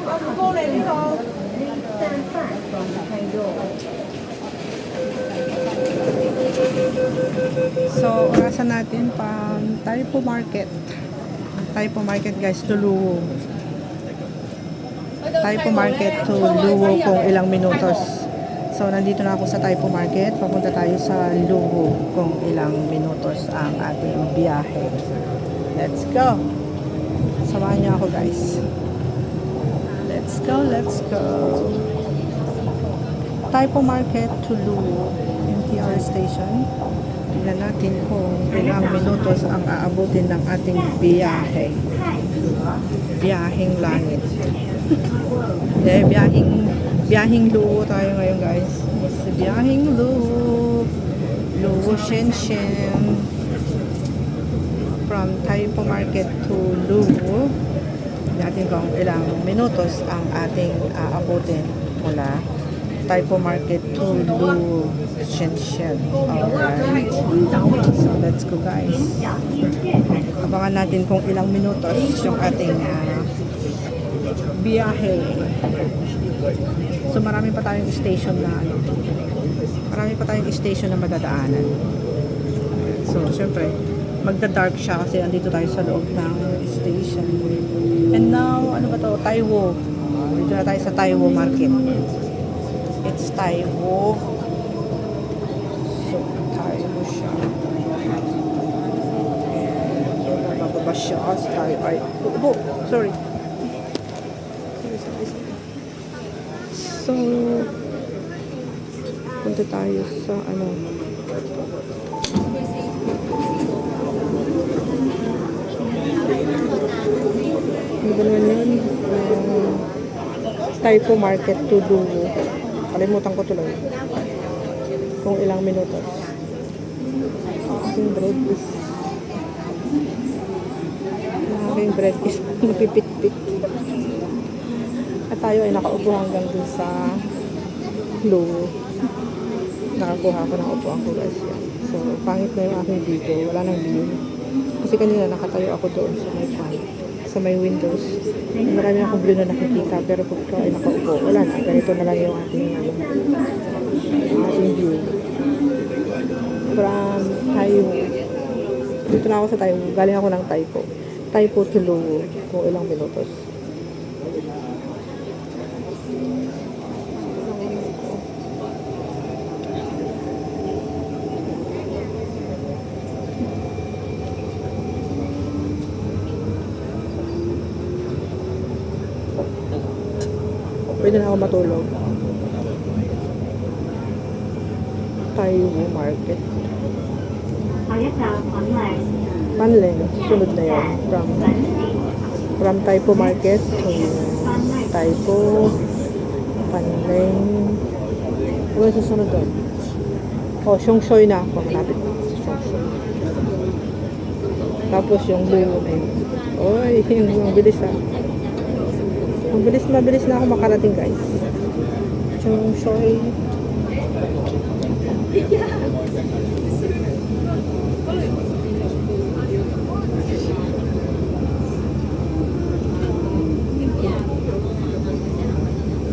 So, orasan natin pa Taipo Market. Taipo Market guys, to Luwo. Taipo Market to Luwo kung ilang minutos. So, nandito na ako sa Taipo Market. Papunta tayo sa Luwo kung ilang minutos ang ating biyahe. Let's go! Samahan niyo ako guys. Let's go, let's go! Taipo Market to Luwo MTR station. Tingnan natin kung ilang minutos ang aabutin ng ating biyahe. Biyaheng langit. Biyaheng Luwo tayo ngayon guys. Biyaheng Luwo. Luwo Shenzhen. From Taipo Market to Luwo. Natin kung ilang minutos ang ating aabutin mula Taipo Market to Luwo Shenzhen. Alright. So let's go guys. Abangan natin kung ilang minutos yung ating biyahe. So marami pa tayong station na madadaanan. So syempre magda-dark siya kasi andito tayo sa loob ng station. And now, ano ba to? Taiwo. Dito na tayo sa Taiwo Market. It's Taiwo. So, Taiwo siya. And, bababa siya. Ay, ubo. Sorry. So, punta tayo sa, ano ba naman yun? Taipo Market to Luwo. Kalimutan ko tuloy kung ilang minutos. Aking bread is napipit-pit. At tayo ay nakaupo hanggang dun sa Luwo. Nakakuha ko ng upuan ko guys. So pangit na yung aking video. Wala nang view. Kasi kanina nakatayo ako doon sa may windows. Marami akong view na nakikita, pero kung ikaw ay nakaupo, wala na. Ganito na lang yung ating view. From Taiwo. Dito na ako sa Taiwo. Galing ako ng Taipo. Taipo to Luwo kung ilang minutos. Pwede na ako matulog. Taiwo Market. Panleng. Sunod na yun. From Taipo Market to Taipo. Panleng. Ano yung susunod doon? Oh, Siongsoy na ako. Malapit na sa Siongsoy. Tapos yung Luwo na yun. Oy, yung bilis Mabilis na ako makarating guys. Siongsoy.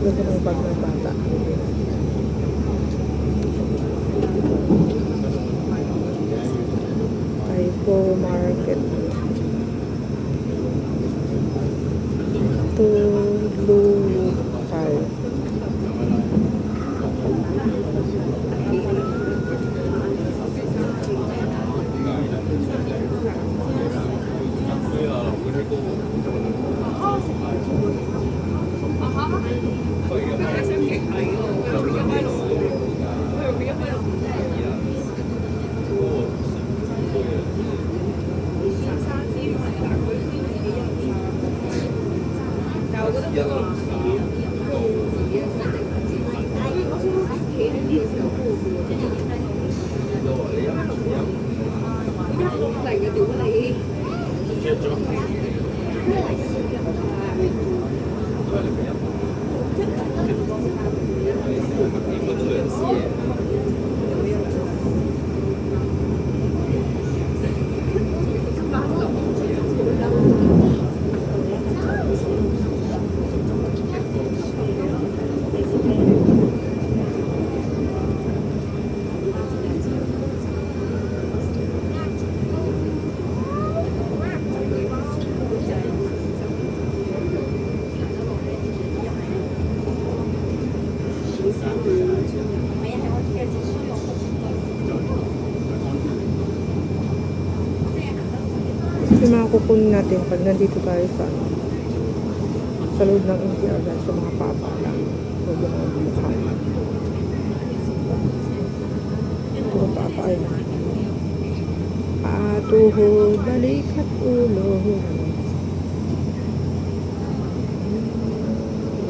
Ganda ng bag ng bata. Taipo Market to Luwo tayo. kukunin natin pag nandito tayo sa sa loob ng Imperial sa mga papala. Huwag yung mga bukay. Puro papa ay tuhod, balik at ulo.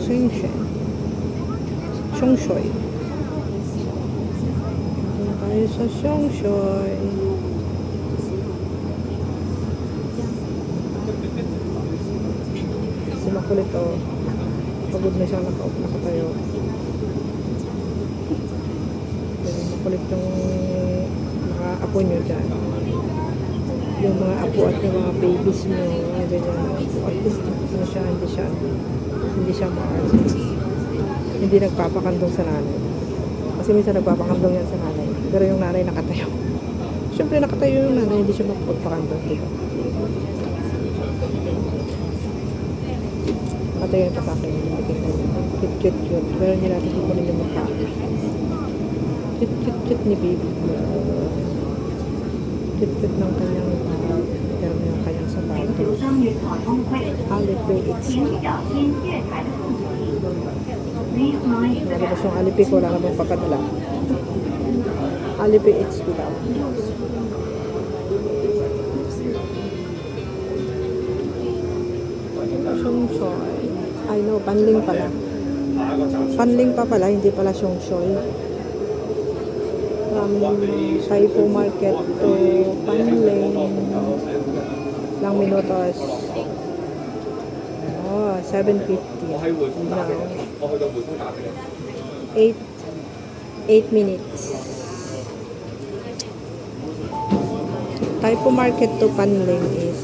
Sheng-shen. Xiong-shoy. Doon tayo sa Xiong-shoy. Si makulit oh. Pagod na siyang nakatayo. Makulit yung mga apo nyo dyan. Yung mga apo at yung mga babies nyo. Ganyan. At least hindi siya maalis. Hindi nagpapakandong sa nanay. Kasi minsan nagpapakandong yan sa nanay. Pero yung nanay nakatayo. Siyempre nakatayo yung nanay, hindi siya magpapakandong. Diba? Nakatayo yung tapakin. Cute. Pero hindi natin kukunin yung mukha. Cute ni baby. Cute ng kanyang pero yung kanyang sapatos. Alipay Itzy. Nalabas yung Alipay ko, wala namang papadala. Alipay Itzy daw. Xiong-shoy. I know, panling pala. Panling pa pala, hindi pala Xiong-shoy. Taipo Market to Panling. Lang minutos. Oh, 7:50. Now, 8 minutes. Taipo Market to Panling is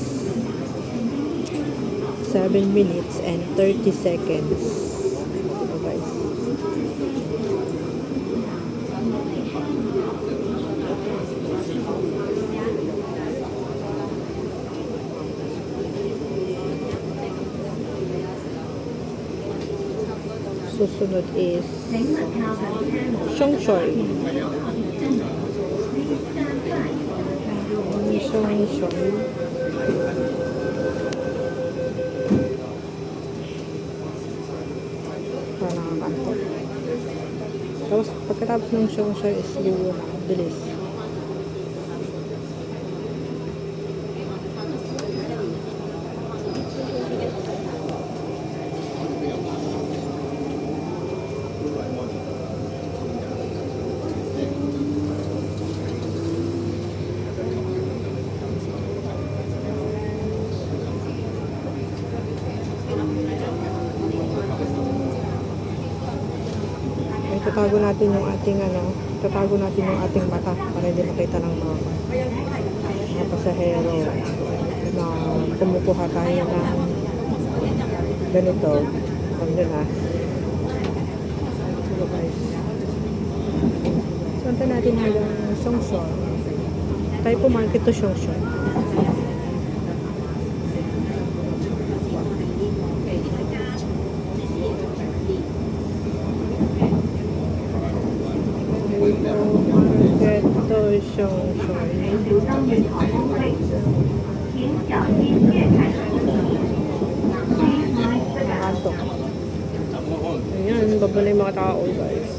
7 minutes and 30 seconds. Ito guys. Susunod is Xiong-shoy. Xiong-shoy. Para nakakanto. Tapos pagkatapos ng Xiong-shoy is luwo na. Bilis. Tatago natin yung ating mata para hindi makita ng mga pasahero na kumukuha tayo ng ganito. Pagda na. So guys. Sunta natin hanggang Xiong-shoy. Taipo Market to Xiong-shoy. Xiong-shoy. Nakakantok. Ayan, babala yung mga tao guys.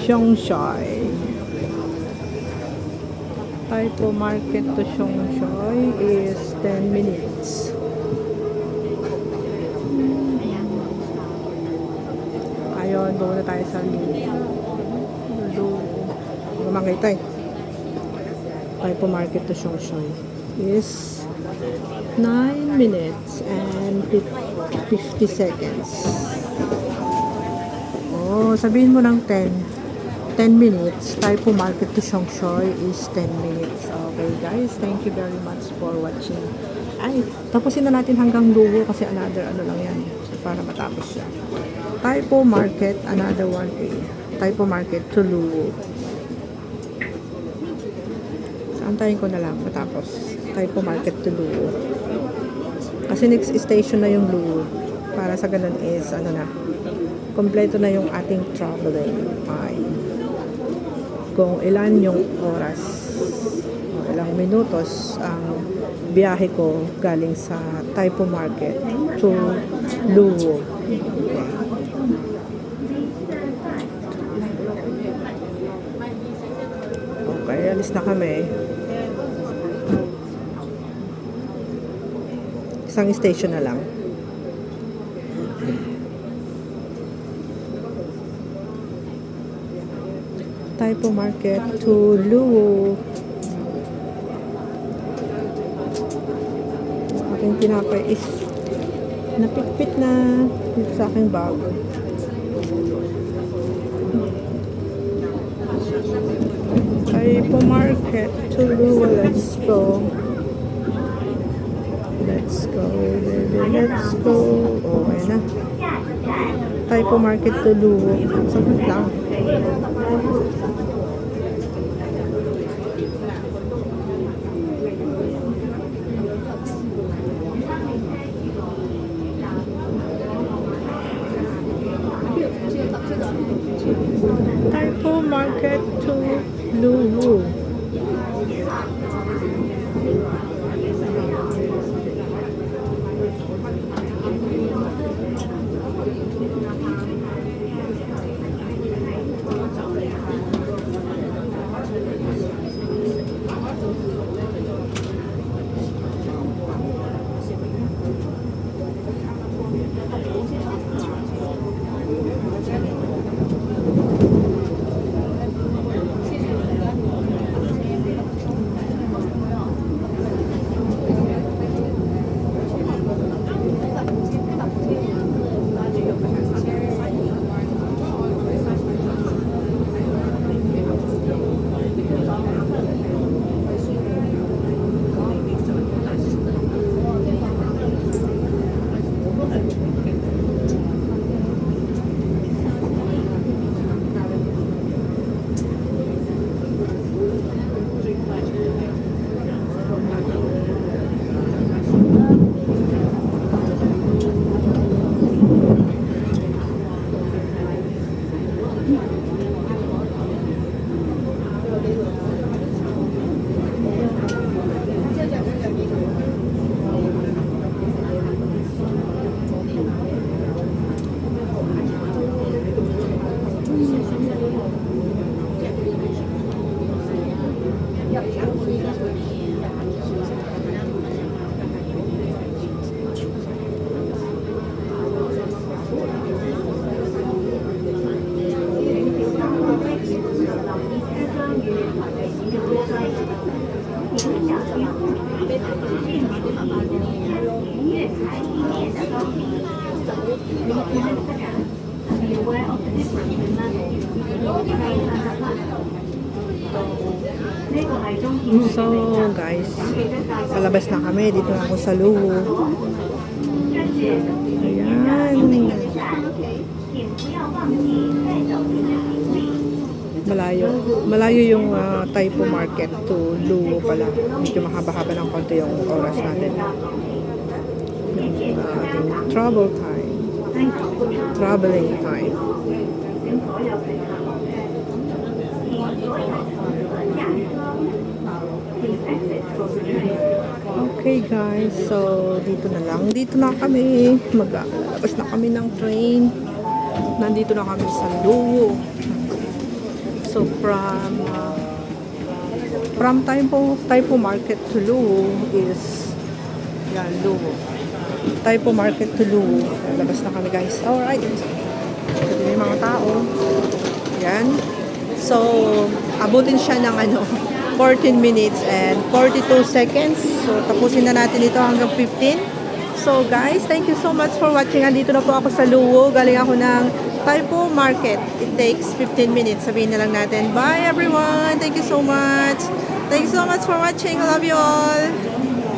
Xiong-shoy. Taipo Market to Xiong-shoy is 10 minutes. Ayun, doon na tayo sa Lulo. Makita eh. Taipo Market to Xiong-shoy is 9 minutes and 50 seconds. Oh, sabihin mo ng 10 minutes. Taipo Market to Xiong-shoy is 10 minutes. Okay guys, thank you very much for watching. Ay, tapusin na natin hanggang Luwo kasi another lang yan para matapos siya. Taipo Market, another one eh. Taipo Market to Luwo. So, antayin ko na lang matapos. Taipo Market to Luwo. Kasi next station na yung Luwo. Para sa ganun is, kompleto na yung ating traveling. Ay. kung ilan yung oras o ilang minutos ang biyahe ko galing sa Taipo Market to Luwu. Okay, alis na kami. Isang station na lang. Taipo Market to Luwu. Aking tinapay is napitpit na dito sa aking bag. Taipo Market to Luwu. Let's go. Let's go, baby. Let's go. Oh, ayan na. Taipo Market to Luwu. Saglit lang. Taipo Market to Luwu. So guys, palabas na kami. Dito na ako sa Luwu. Ayan. Malayo yung Taipo Market to Luwu pala. Medyo mahaba-haba ng konti yung oras natin. Traveling time. Okay guys, so dito na lang. Dito na kami. Maglalabas na kami ng train. Nandito na kami sa Luwu. So from Taipo Market to Luwu is yan, Luwu. Taipo Market to Luwu. Labas na kami guys. Alright. So dito yung mga tao. Yan. So abutin siya ng 14 minutes and 42 seconds. So, tapusin na natin ito hanggang 15. So, guys, thank you so much for watching. Andito na po ako sa Luwu. Galing ako ng Taipo Market. It takes 15 minutes. Sabihin na lang natin. Bye, everyone. Thank you so much. Thank you so much for watching. I love you all.